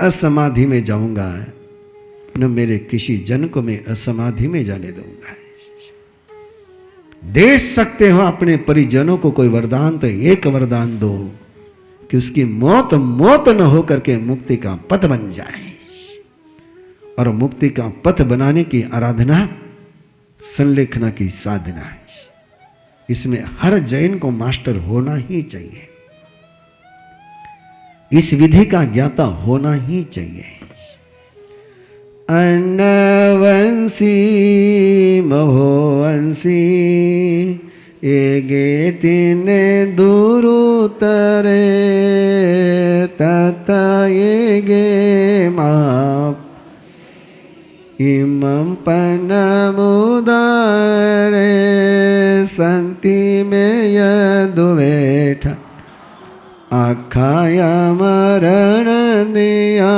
असमाधि में जाऊंगा, न मेरे किसी जन को मैं असमाधि में जाने दूंगा। दे सकते हो अपने परिजनों को कोई वरदान तो एक वरदान दो कि उसकी मौत मौत न हो करके मुक्ति का पथ बन जाए। और मुक्ति का पथ बनाने की आराधना संलेखना की साधना है। इसमें हर जैन को मास्टर होना ही चाहिए, इस विधि का ज्ञाता होना ही चाहिए। अन्नवंशी महोवंशी एगे तिने दुरुतरे तथा एगे माप इमं पन्नमुदारे संति में यदुवेठ आखाया मरण दिया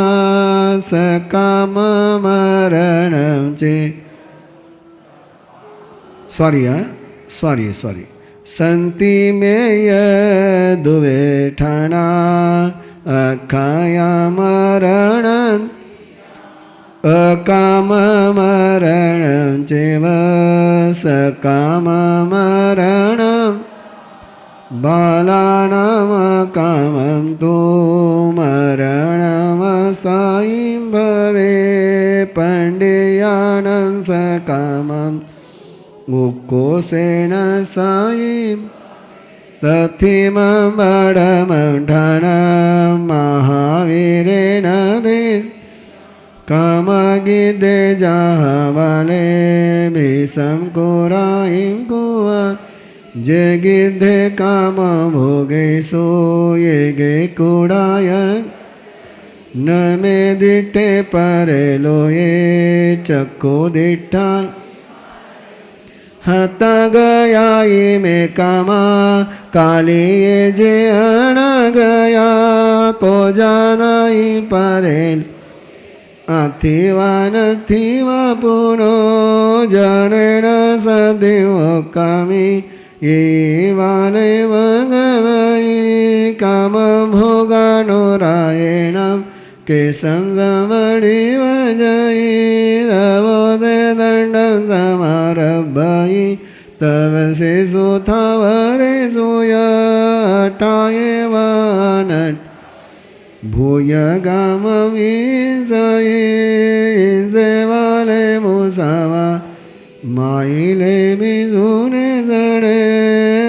सकाम मरण चे सॉरी संति में यदुवेठना आखाया मरण अकाम मरण चेव सकाम मरण बालानाम कामं तु मरणमसायं भवे पंडियानं सकामं मुक्कोसेन सायं तथिमं बडमण्डनं महावीरेण देश कामगिदे जावले भीषम कोराइं कुआ जे गिद्धे काम भोगे सो ये गे कुड़ाय न में दिट्टे परे लोये चक्को दिट्टा हता गया में कामा काली ये जे अण गया को जानाई परे अथिवा नथिवा पुनो जनेण सदिव कामी ये वाले भगवई काम भोगानुरायणम के समझमणि वजई दवोदे दंडम समारभई तव से सुथावरे सुयटाये वानट भूय गाम विंसे वाले मुसावा माइले बिजुने जड़े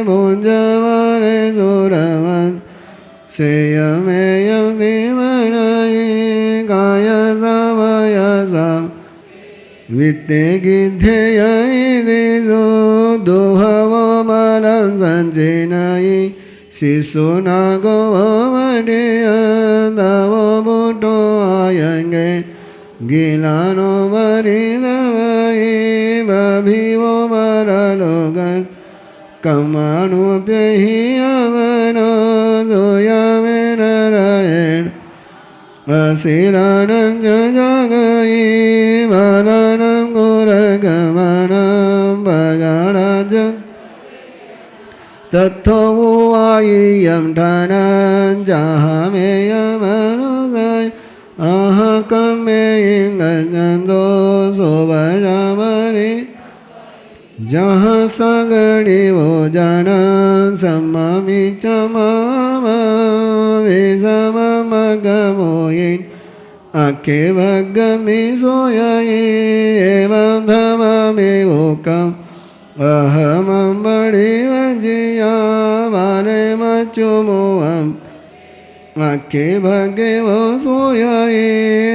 भुंजवारे सुरवंश से यमेयं दीवनाई गाय सावयसम वित्ते गिद्धेयई दिसो दुहवो मलं संचिनाई शिशु नागो वडियंदवो बुटो आयंगे गिलानो वरिदवई बभिवो मरलोगन कमानुप्यहि अवनो जोयामे नारायण असिरानं जगई वदनं गुरगमनं भगाराजं तत्थो आय्यं धनं जहामेयमनुगाय अहकमेयं गजन्दो सोभजामरे जहाँ सगड़ी वो जाना सम्मामि चमामा वेसममगमोयिन आखे भगमि सोयये एवं धममि वोकम अहमं बड़ी वजिया वाले मचुमुवम आखे भगे वो सोयये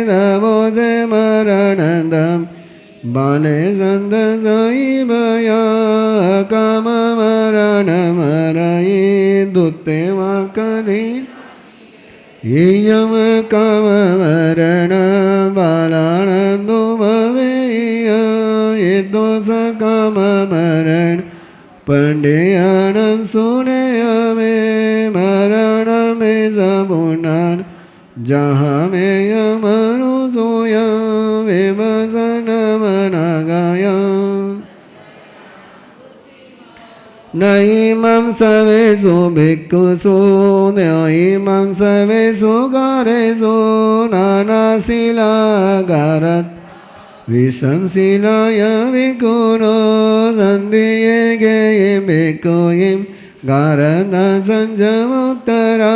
दवो से मरणदम बाले संत साई भया काम मरण मरई दुते वाकरी यम काम मरण बालानंदो भवेय ये दोष काम मरण पंडियानम सुने में मरण में सबुनान जहाँ में यमनु सोया विभसन मना गाया नैमं सवेषु भिक्खुषु नैमं सवेषु गारेषु नानाशिलागारत् विसंशिलाय भिक्खुनो सन्धिये गेयं भिक्खुयिं गारद संजमुत्तरा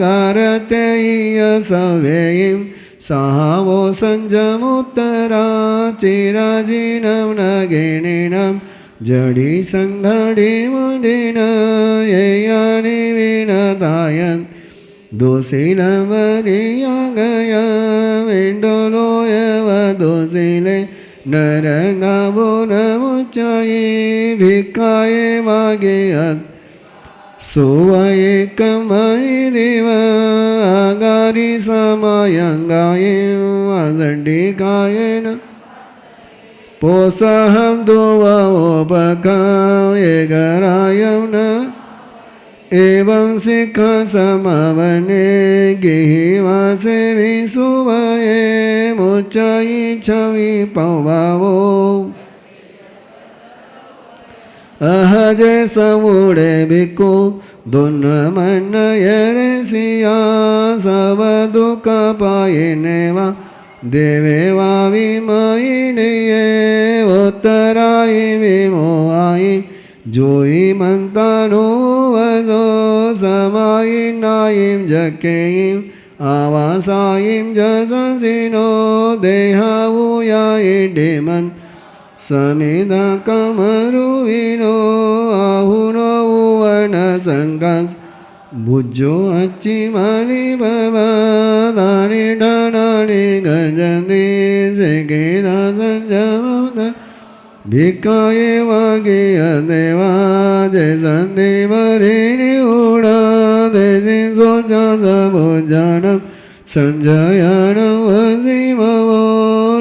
गारतेय सवेयिं सहावो संजमुत्तरा चिराजीनं नगिनीनं जड़ी संघड़ी मुंडिन यानी विनतायन दोषिल मरिया गया विंडोलो एव दोषिले नरंगावो नमुचाई भिक्खाये मागेयत सोवाये कमाई देवा आगारी समायंगाये आजंडिकायेन पोसहम दुवाओपकाम एगरायम न एवं सिक्खा समावने गिहिवासे विसुवाये मुचाई छवि पवावो अहजे समुड़े भिक्खु दुन मन यरसिया सब दुख पायनेवा देवे वावी मयिनिये उत्तराई विमोहाई जोई मंतानु वजो समाई नायिम जकेयिम आवासायिम जसंसिनो देहावुयाई डेमन समिधा कमरुविनो आहुनो वन संगस भुजो अच्छी माली बाबा दानी डानी गजनी सेकेदा संजमत भिक्खाये वागे देवा जय संदे मरेनि उड़ा देसी सोचा सबो जानम संजयानम वसीमवो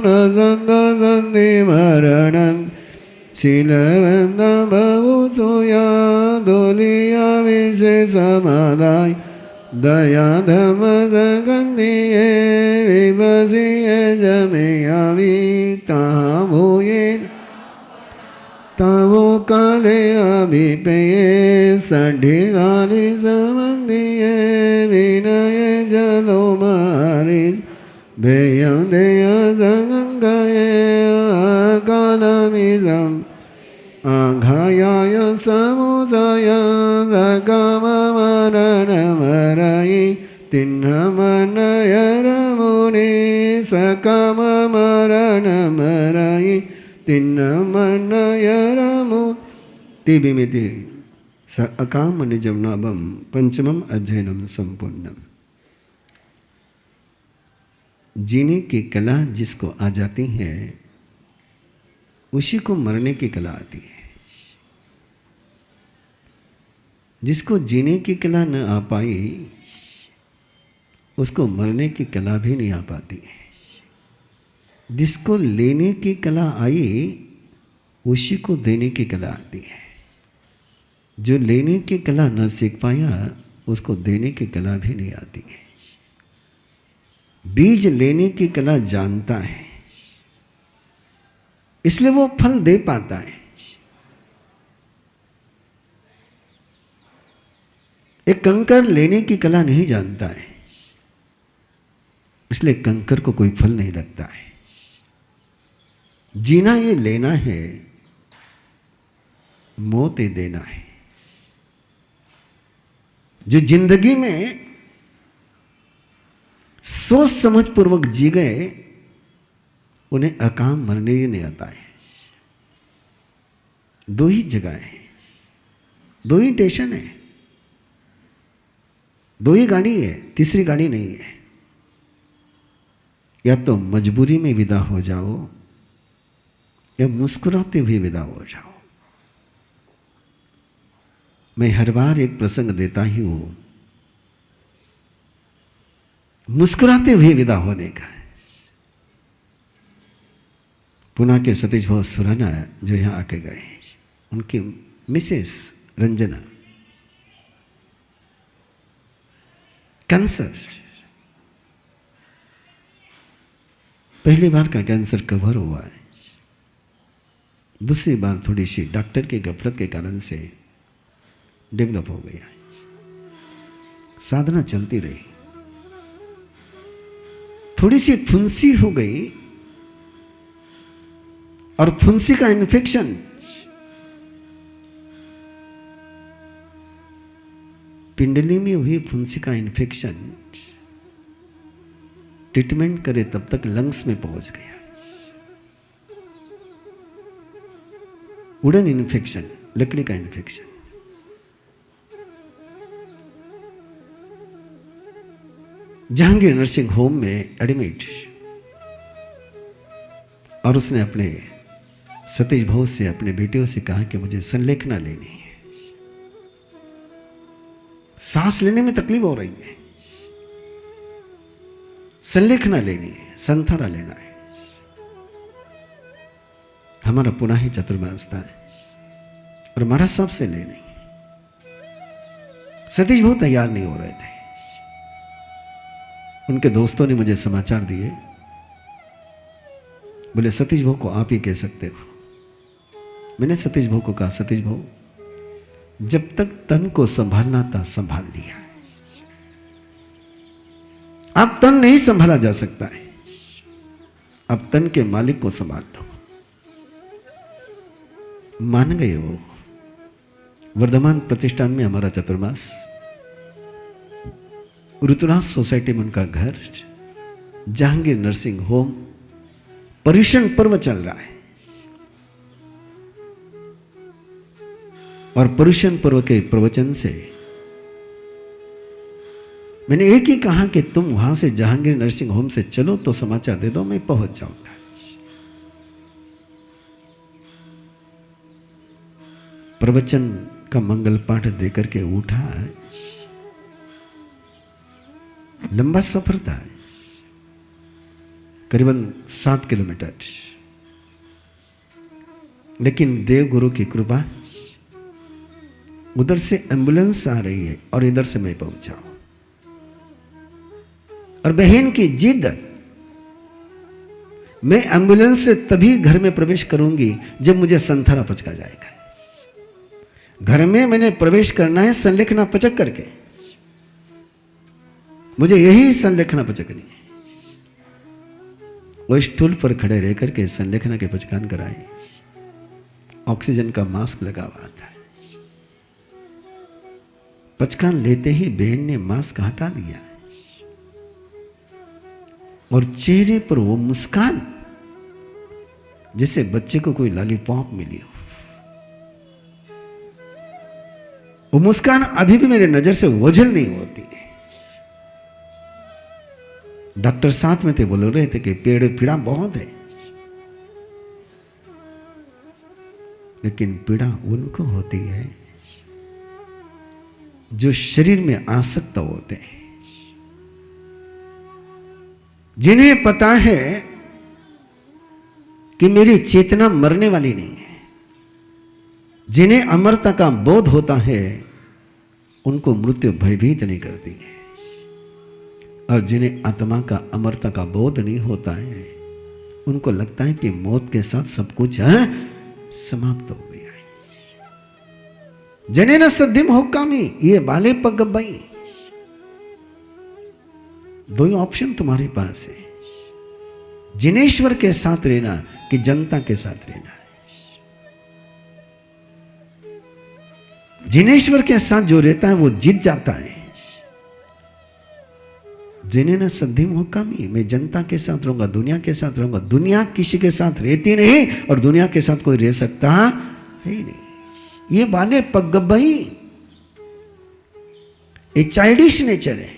न संत संधि मरणं शीलवंत बहु सोया दोलिया विशेष समादाय दया धर्म संगंधिये विभसिये जमेयावी ताहा भूये तावो काले अभिपेये सढ़िगाली संबंधिये विनय जलो मारिस भेयं देय संगंगाये कालमिजं आघायाय समुसाय सकम मरण मरयि तिन्नमनयरमुनि सकम मरण मरयि तिन्नमनयरमु तिबिमिति स अकाम निजम नाभम पंचमम अध्ययनम संपूर्णम। जीने की कला जिसको आ जाती है उसी को मरने की कला आती है। जिसको जीने की कला न आ पाई उसको मरने की कला भी नहीं आ पाती है। जिसको लेने की कला आई उसी को देने की कला आती है। जो लेने की कला न सीख पाया उसको देने की कला भी नहीं आती है। बीज लेने की कला जानता है इसलिए वो फल दे पाता है। एक कंकर लेने की कला नहीं जानता है इसलिए कंकर को कोई फल नहीं लगता है। जीना ये लेना है, मौत ये देना है। जो जिंदगी में सोच समझ पूर्वक जी गए उन्हें अकाम मरने ही नहीं आता है। दो ही जगह है, दो ही स्टेशन है, दो ही गाड़ी है, तीसरी गाड़ी नहीं है। या तो मजबूरी में विदा हो जाओ या मुस्कुराते हुए विदा हो जाओ। मैं हर बार एक प्रसंग देता ही हूं मुस्कुराते हुए विदा होने का। पुणे के सतीश भाव सुराना जो यहां आके गए, उनकी मिसेस रंजना कैंसर, पहली बार का कैंसर कवर हुआ है, दूसरी बार थोड़ी सी डॉक्टर के गफलत के कारण से डेवलप हो गया। साधना चलती रही, थोड़ी सी फुंसी हो गई और फुंसी का इन्फेक्शन पिंडली में हुई फुंसी का इन्फेक्शन ट्रीटमेंट करे तब तक लंग्स में पहुंच गया। वुडन इन्फेक्शन, लकड़ी का इन्फेक्शन। जहांगीर नर्सिंग होम में एडमिट, और उसने अपने सतीश भाऊ से, अपने बेटियों से कहा कि मुझे संलेखना लेनी है, सांस लेने में तकलीफ हो रही है, संलेखना लेनी है, संथारा लेना है। हमारा पुनः ही चतुर्मास था और महाराज साहब से लेनी। सतीश भाऊ तैयार नहीं हो रहे थे। उनके दोस्तों ने मुझे समाचार दिए, बोले सतीश भाऊ को आप ही कह सकते हो। मैंने सतीश भाऊ को कहा, सतीश भाऊ जब तक तन को संभालना था संभाल लिया, अब तन नहीं संभाला जा सकता है, अब तन के मालिक को संभाल लो। मान गए वो। वर्धमान प्रतिष्ठान में हमारा चतुर्मास, ऋतुराज सोसाइटी में उनका घर, जहांगीर नर्सिंग होम, पर्युषण पर्व चल रहा है। और पर्युषण पर्व के प्रवचन से मैंने एक ही कहा कि तुम वहां से जहांगीर नर्सिंग होम से चलो तो समाचार दे दो, मैं पहुंच जाऊंगा। प्रवचन का मंगल पाठ देकर के उठा। लंबा सफर था, करीबन 7 किलोमीटर, लेकिन देव गुरु की कृपा, उधर से एम्बुलेंस आ रही है और इधर से मैं पहुंचा हूं। और बहन की जिद, मैं एम्बुलेंस से तभी घर में प्रवेश करूंगी जब मुझे संथारा पचका जाएगा। घर में मैंने प्रवेश करना है संलेखना पचक करके, मुझे यही संलेखना पचकनी है। वो स्टूल पर खड़े रह करके संलेखना के पचकान कराए। ऑक्सीजन का मास्क लगा हुआ था। पचकान लेते ही बहन ने मास्क हटा दिया और चेहरे पर वो मुस्कान, जैसे बच्चे को कोई लॉलीपॉप मिली हो। वो मुस्कान अभी भी मेरे नजर से ओझल नहीं होती। डॉक्टर साथ में थे, बोल रहे थे कि पेड़ पीड़ा बहुत है, लेकिन पीड़ा उनको होती है जो शरीर में आसक्त होते हैं, जिन्हें पता है कि मेरी चेतना मरने वाली नहीं है, जिन्हें अमरता का बोध होता है, उनको मृत्यु भयभीत नहीं करती है। और जिन्हें आत्मा का अमरता का बोध नहीं होता है, उनको लगता है कि मौत के साथ सब कुछ समाप्त हो गया है। जने न सद्धिम होकामी, ये बाले पग बई। दो ही ऑप्शन तुम्हारे पास है, जिनेश्वर के साथ रहना कि जनता के साथ रहना है। जिनेश्वर के साथ जो रहता है वो जीत जाता है। जिन्हें न सद्धिम होकामी, मैं जनता के साथ रहूंगा, दुनिया के साथ रहूंगा। दुनिया किसी के साथ रहती नहीं और दुनिया के साथ कोई रह सकता है ही नहीं। ये बाले पगबई, ये चाइल्डिश नेचर है।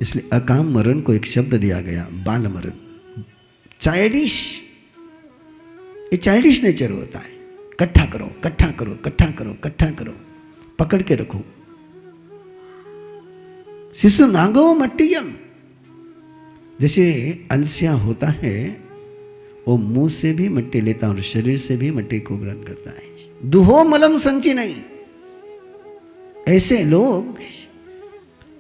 इसलिए अकाम मरण को एक शब्द दिया गया, बाल मरण। चाइल्डिश, ये चाइल्डिश नेचर होता है। इकट्ठा करो, इकट्ठा करो, इकट्ठा करो, इकट्ठा करो, पकड़ के रखो। शिशु नागो मट्टियम, जैसे अलसिया होता है, वो मुंह से भी मिट्टी लेता है और शरीर से भी मिट्टी को ग्रहण करता है। दुहो मलम संची नहीं। ऐसे लोग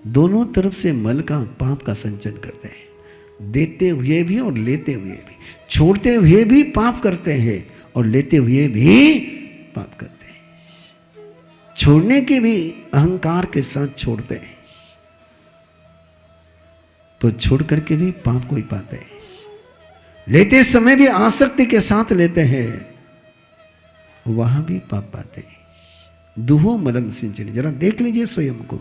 दोनों तरफ से मल का, पाप का संचन करते हैं, देते हुए भी और लेते हुए भी। छोड़ते हुए भी पाप करते हैं और लेते हुए भी पाप करते हैं। छोड़ने की भी अहंकार के साथ छोड़ते हैं, तो छोड़ करके भी पाप को ही पाते हैं। लेते समय भी आसक्ति के साथ लेते हैं, वहां भी पाप पाते हैं। दुहो मलम सिंचनी, जरा देख लीजिए स्वयं को।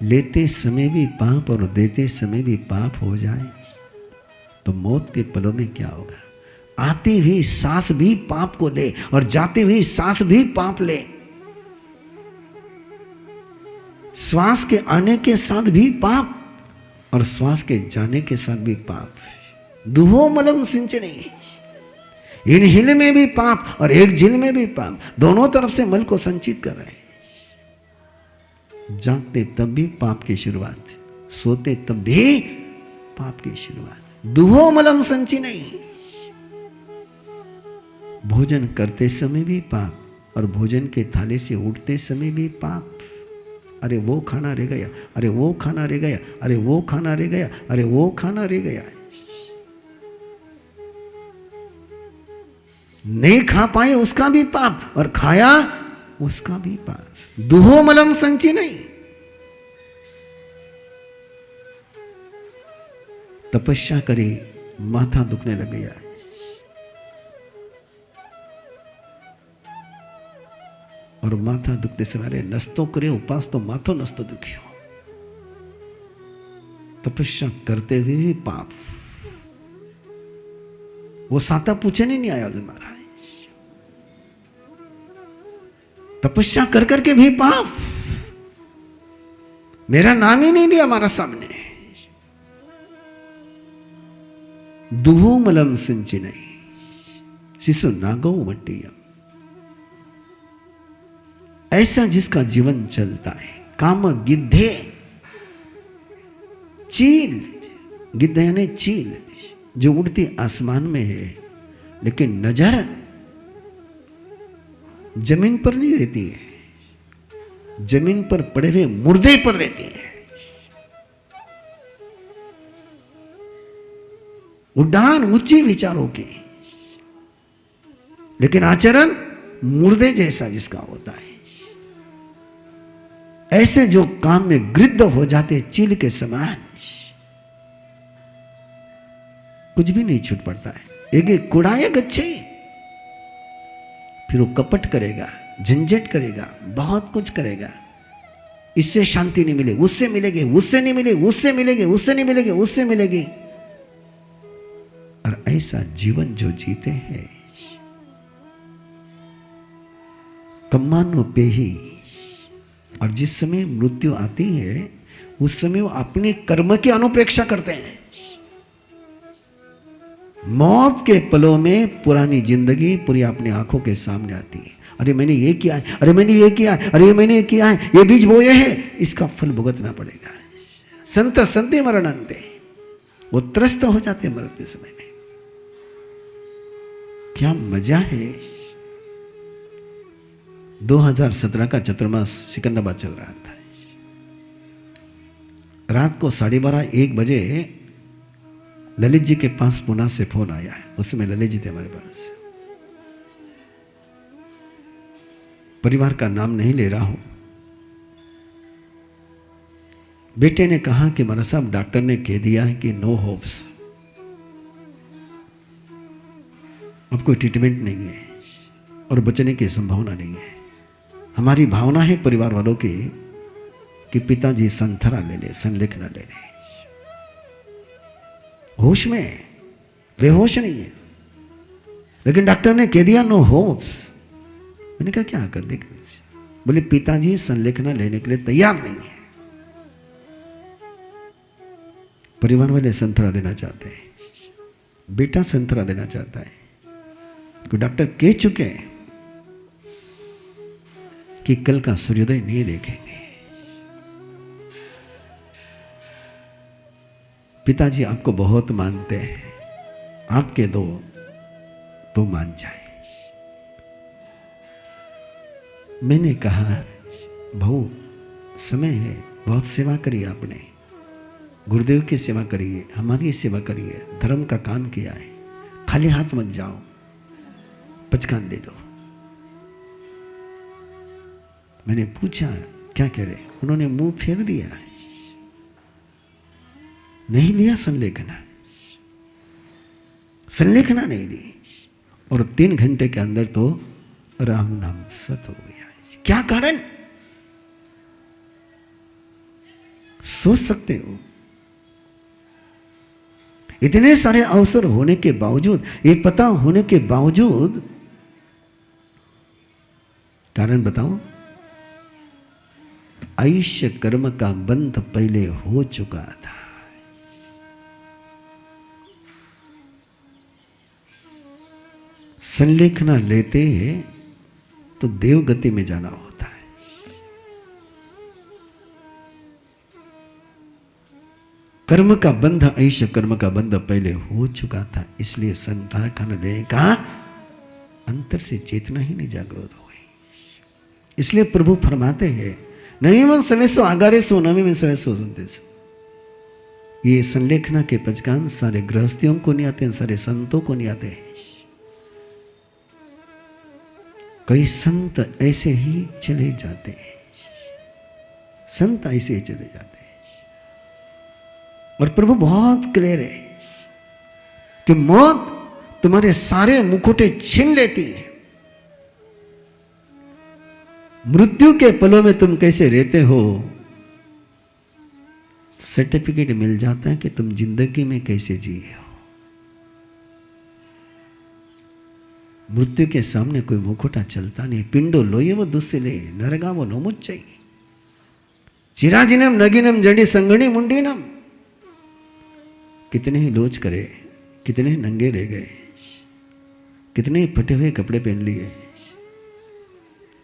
लेते समय भी पाप और देते समय भी पाप हो जाए तो मौत के पलों में क्या होगा। आती हुई सांस भी पाप को ले और जाती हुई सांस भी पाप ले। श्वास के आने के साथ भी पाप और श्वास के जाने के साथ भी पाप। दुहो मलम सिंचनी, इन हिल में भी पाप और एक झिल में भी पाप, दोनों तरफ से मल को संचित कर रहे हैं। जागते तब भी पाप की शुरुआत, सोते तब भी पाप की शुरुआत। दुहो मलम संचिनी, भोजन करते समय भी पाप और भोजन के थाले से उठते समय भी पाप। अरे वो खाना रह गया, अरे वो खाना रह गया, अरे वो खाना रह गया, अरे वो खाना रह गया। नहीं खा पाए उसका भी पाप और खाया उसका भी पाप। दुहो मलम संची नहीं। तपस्या करी, माथा दुखने लग गया। और माथा दुखते समय अरे नस्तो करे उपास तो माथो नस्तो दुखियो। तपस्या करते हुए भी पाप। वो साता पूछने नहीं आया जो महाराज। तपस्या कर करके भी पाप, मेरा नाम ही नहीं लिया हमारा सामने। दुहो मलम सिंचिने शिशु नागो मट्टियम। ऐसा जिसका जीवन चलता है। काम गिद्धे, चील, गिद्ध यानी चील जो उड़ती आसमान में है, लेकिन नजर जमीन पर नहीं रहती है, जमीन पर पड़े हुए मुर्दे पर रहती है। उड़ान ऊंची विचारों की, लेकिन आचरण मुर्दे जैसा जिसका होता है। ऐसे जो काम में गृद्ध हो जाते चील के समान, कुछ भी नहीं छूट पड़ता है। एक कुड़ाए गच्छे, फिर वो कपट करेगा, झंझट करेगा, बहुत कुछ करेगा। इससे शांति नहीं मिलेगी, उससे मिलेगी, उससे नहीं मिलेगी, उससे मिलेगी, उससे नहीं मिलेगी, उससे मिलेगी। और ऐसा जीवन जो जीते हैं कम्मानो पे ही। और जिस समय मृत्यु आती है उस समय वो अपने कर्म की अनुप्रेक्षा करते हैं। मौत के पलों में पुरानी जिंदगी पूरी अपनी आंखों के सामने आती है। अरे मैंने ये किया है, अरे मैंने ये किया है, अरे मैंने ये किया है, ये बीज बोए है, इसका फल भुगतना पड़ेगा। संत संते मरणंते, वो त्रस्त हो जाते हैं मरते समय में। क्या मजा है। 2017 का चतुर्मास सिकंदराबाद चल रहा था। रात को 12:30-1 बजे ललित जी के पास पुणे से फोन आया। उस समय ललित जी थे हमारे पास। परिवार का नाम नहीं ले रहा हूं। बेटे ने कहा कि महाराज साहब डॉक्टर ने कह दिया है कि नो होप्स, अब कोई ट्रीटमेंट नहीं है और बचने की संभावना नहीं है। हमारी भावना है परिवार वालों की कि पिताजी संथरा ले ले, संलेख न ले ले। होश में, बेहोश नहीं है, लेकिन डॉक्टर ने कह दिया नो होप्स। मैंने कहा क्या कर देख। बोले पिताजी संलेखना लेने के लिए तैयार नहीं है। परिवार वाले संतरा देना चाहते हैं, बेटा संतरा देना चाहता है। तो डॉक्टर कह चुके हैं कि कल का सूर्योदय नहीं देखेंगे। पिताजी आपको बहुत मानते हैं, आपके दो तो मान जाए। मैंने कहा भाऊ समय है, बहुत सेवा करी आपने, गुरुदेव की सेवा करिए, हमारी सेवा करिए, धर्म का काम किया है, खाली हाथ मत जाओ। पचकान दे दो। मैंने पूछा क्या कह रहे, उन्होंने मुंह फेर दिया, नहीं लिया संलेखना, संलेखना नहीं ली, और 3 घंटे के अंदर तो राम नाम सत हो गया। क्या कारण? सोच सकते हो? इतने सारे अवसर होने के बावजूद, ये पता होने के बावजूद, कारण बताओ? आयुष्य कर्म का बंध पहले हो चुका था। संलेखना लेते तो देवगति में जाना होता है। कर्म का बंध, आयुष्य कर्म का बंध पहले हो चुका था, इसलिए संलेखना लेने का अंतर से चेतना ही नहीं जागृत हो गई। इसलिए प्रभु फरमाते हैं, नहीं मन सवेसो आगारे सो नवी में सवेसो सुनते सो। ये संलेखना के पचकान सारे गृहस्थियों को नहीं आते, सारे संतों को नहीं आते हैं। कई संत ऐसे ही चले जाते हैं, संत ऐसे ही चले जाते हैं। और प्रभु बहुत क्लियर है कि मौत तुम्हारे सारे मुकुटे छीन लेती है। मृत्यु के पलों में तुम कैसे रहते हो, सर्टिफिकेट मिल जाता है कि तुम जिंदगी में कैसे जिए हो। मृत्यु के सामने कोई मुखोटा चलता नहीं। पिंडो लोये वो दुस्सिले नरगा वो नोमुच्चई चिराजिनम नगिनम जड़ी संगणी मुंडीनम। कितने ही लोच करे, कितने ही नंगे रह गए, कितने ही फटे हुए कपड़े पहन लिए,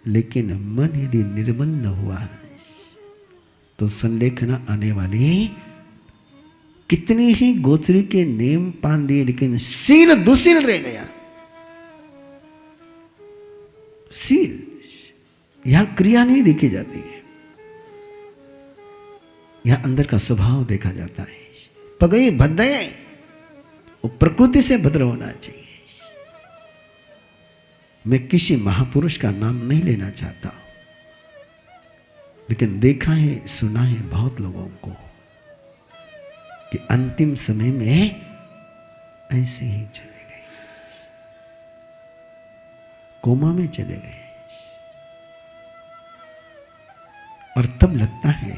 लेकिन मन यदि निर्मल न हुआ तो संलेखना आने वाली। कितनी ही गोत्री के नेम पान लिए, लेकिन सील दुशील रह गया। सील, यहां क्रिया नहीं देखी जाती है, यहां अंदर का स्वभाव देखा जाता है। पगई भद्दय, वो प्रकृति से भद्र होना चाहिए। मैं किसी महापुरुष का नाम नहीं लेना चाहता, लेकिन देखा है, सुना है बहुत लोगों को कि अंतिम समय में ऐसे ही चले गए, कोमा में चले गए। और तब लगता है,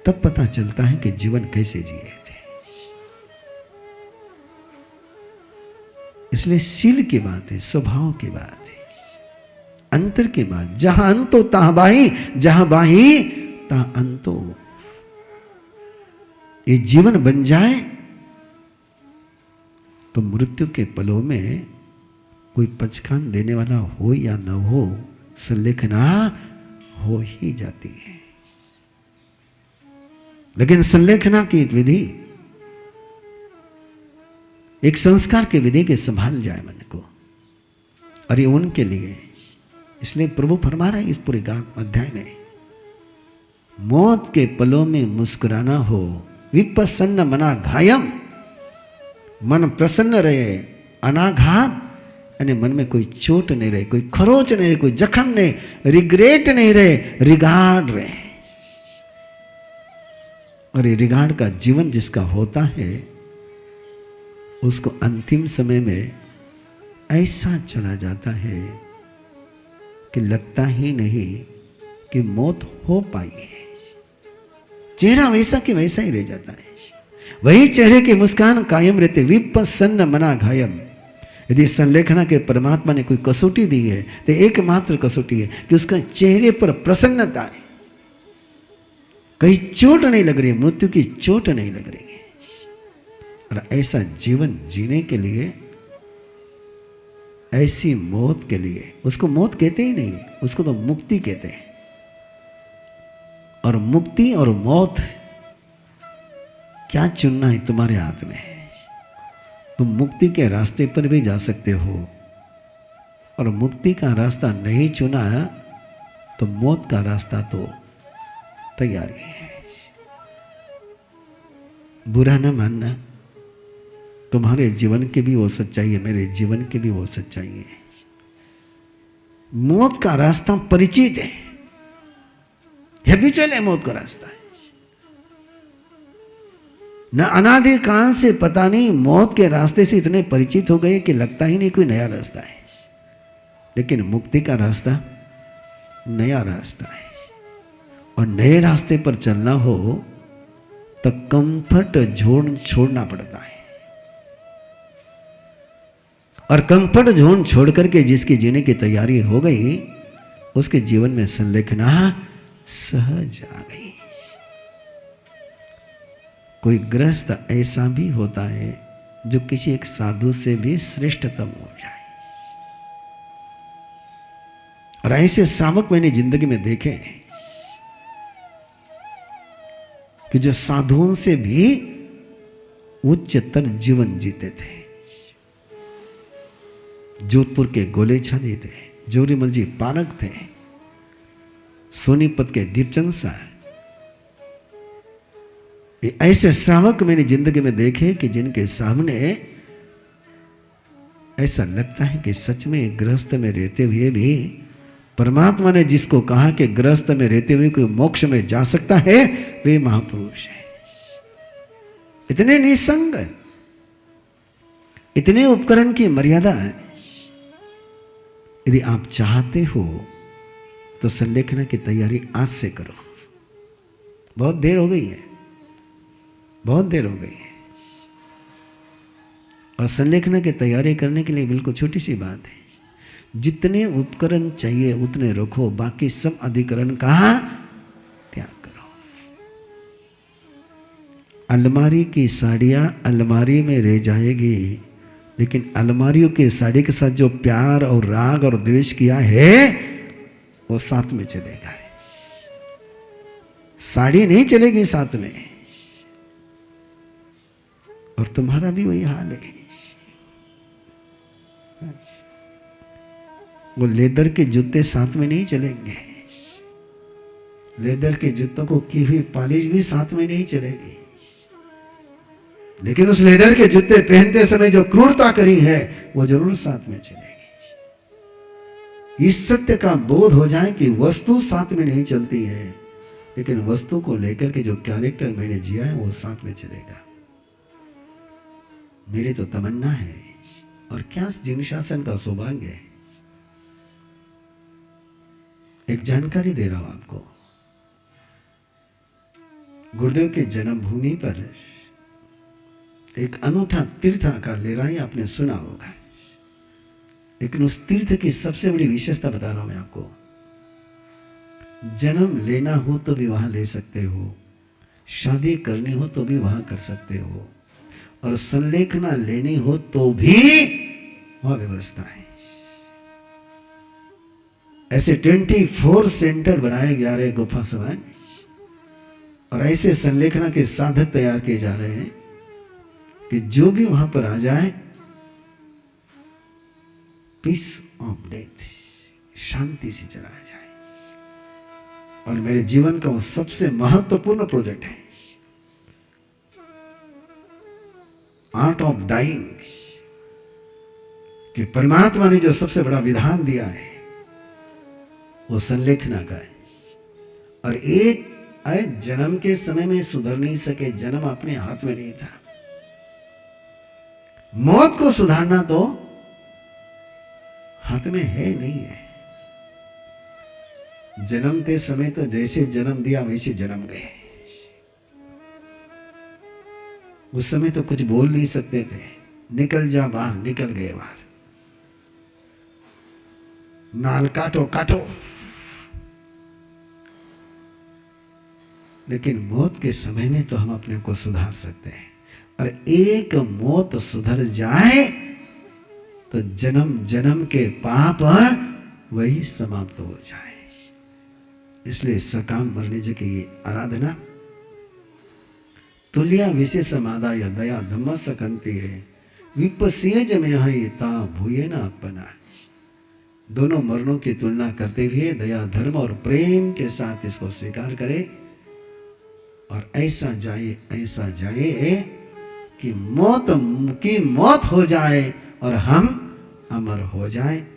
तब पता चलता है कि जीवन कैसे जिए थे। इसलिए शील की बात है, स्वभाव की बात है, अंतर की बात। जहां अंतो तहां बाही, जहां बाही तहां अंतो। ये जीवन बन जाए तो मृत्यु के पलों में कोई पचखान देने वाला हो या न हो, संलेखना हो ही जाती है। लेकिन संलेखना की एक विधि, एक संस्कार की विधि के संभाल जाए मन को, और ये उनके लिए। इसलिए प्रभु फरमा रहा है इस पूरे अध्याय में, मौत के पलों में मुस्कुराना हो, विप्रसन्न मना घायम, मन प्रसन्न रहे, अनाघात यानी मन में कोई चोट नहीं रहे, कोई खरोच नहीं रहे, कोई जख्म नहीं, रिग्रेट नहीं रहे, रिगार्ड रहे। और ये रिगार्ड का जीवन जिसका होता है, उसको अंतिम समय में ऐसा चला जाता है कि लगता ही नहीं कि मौत हो पाई है। चेहरा वैसा कि वैसा ही रह जाता है, वही चेहरे की मुस्कान कायम रहते, विप्रसन्न मना घायम। यदि संलेखना के परमात्मा ने कोई कसौटी दी है तो एकमात्र कसौटी है कि उसका चेहरे पर प्रसन्नता है, कहीं चोट नहीं लग रही, मृत्यु की चोट नहीं लग रही है। और ऐसा जीवन जीने के लिए, ऐसी मौत के लिए, उसको मौत कहते ही नहीं, उसको तो मुक्ति कहते हैं। और मुक्ति और मौत क्या चुनना है तुम्हारे हाथ में है। तुम मुक्ति के रास्ते पर भी जा सकते हो, और मुक्ति का रास्ता नहीं चुना तो मौत का रास्ता तो तैयारी है। बुरा न मानना, तुम्हारे जीवन की भी वो सच्चाई है, मेरे जीवन की भी वो सच्चाई है। मौत का रास्ता परिचित है, हैबिचुअल है मौत का रास्ता है। न अनादि काल से पता नहीं मौत के रास्ते से इतने परिचित हो गए कि लगता ही नहीं कोई नया रास्ता है। लेकिन मुक्ति का रास्ता नया रास्ता है, और नए रास्ते पर चलना हो तो कंफर्ट जोन छोड़ना पड़ता है। और कंफर्ट जोन छोड़ करके जिसकी जीने की तैयारी हो गई, उसके जीवन में संलेखना सहज आ गई। कोई गृहस्थ ऐसा भी होता है जो किसी एक साधु से भी श्रेष्ठतम हो जाए। और ऐसे श्रावक मैंने जिंदगी में देखे कि जो साधुओं से भी उच्चतर जीवन जीते थे। जोधपुर के गोलेछा जी थे, जोरीमल जी पारक थे, सोनीपत के दीपचंद साहब, ऐसे श्रावक मैंने जिंदगी में देखे कि जिनके सामने ऐसा लगता है कि सच में गृहस्थ में रहते हुए भी परमात्मा ने जिसको कहा कि गृहस्थ में रहते हुए कोई मोक्ष में जा सकता है, वे महापुरुष है। इतने निसंग, इतने उपकरण की मर्यादा है। यदि आप चाहते हो तो संलेखना की तैयारी आज से करो। बहुत देर हो गई है, बहुत देर हो गई है। और संलेखना की तैयारी करने के लिए बिल्कुल छोटी सी बात है, जितने उपकरण चाहिए उतने रखो, बाकी सब अधिकरण का त्याग करो। अलमारी की साड़ियां अलमारी में रह जाएगी, लेकिन अलमारियों के साड़ी के साथ जो प्यार और राग और द्वेष किया है वो साथ में चलेगा। साड़ी नहीं चलेगी साथ में। और तुम्हारा भी वही हाल है। वो लेदर के जूते साथ में नहीं चलेंगे, लेदर के जूतों को की हुई पॉलिश भी साथ में नहीं चलेगी, लेकिन उस लेदर के जूते पहनते समय जो क्रूरता करी है वो जरूर साथ में चलेगी। इस सत्य का बोध हो जाए कि वस्तु साथ में नहीं चलती है, लेकिन वस्तु को लेकर के जो कैरेक्टर मैंने जिया है वो साथ में चलेगा। मेरी तो तमन्ना है, और क्या जीवन शासन का सौभाग्य है। एक जानकारी दे रहा हूं आपको। गुरुदेव के जन्मभूमि पर एक अनूठा तीर्थ का ले रहा है, आपने सुना होगा। लेकिन उस तीर्थ की सबसे बड़ी विशेषता बता रहा हूं मैं आपको। जन्म लेना हो तो भी वहां ले सकते हो, शादी करनी हो तो भी वहां कर सकते हो, और संलेखना लेनी हो तो भी वहां व्यवस्था है। ऐसे 24 सेंटर बनाए जा रहे गुफा समान, और ऐसे संलेखना के साधक तैयार किए जा रहे हैं कि जो भी वहां पर आ जाए, पीस ऑफ डेथ, शांति से चला जाए। और मेरे जीवन का वो सबसे महत्वपूर्ण प्रोजेक्ट है, आर्ट ऑफ डाइंग, कि परमात्मा ने जो सबसे बड़ा विधान दिया है वो संलेखना का है। और एक जन्म के समय में सुधर नहीं सके, जन्म अपने हाथ में नहीं था। मौत को सुधारना तो हाथ में है नहीं है। जन्मते समय तो जैसे जन्म दिया वैसे जन्म गए। उस समय तो कुछ बोल नहीं सकते थे, निकल जा बाहर, निकल गए बाहर। नाल काटो काटो। लेकिन मौत के समय में तो हम अपने को सुधार सकते हैं, और एक मौत सुधर जाए तो जन्म जन्म के पाप वही समाप्त हो जाए। इसलिए सकाम मरने की आराधना तुल्या विशेषमादाय दया धम्म सकंती है, विपसेज में है ता भूये ना अपना। दोनों मरणों की तुलना करते हुए दया धर्म और प्रेम के साथ इसको स्वीकार करे, और ऐसा जाए कि मौत की मौत हो जाए और हम अमर हो जाए।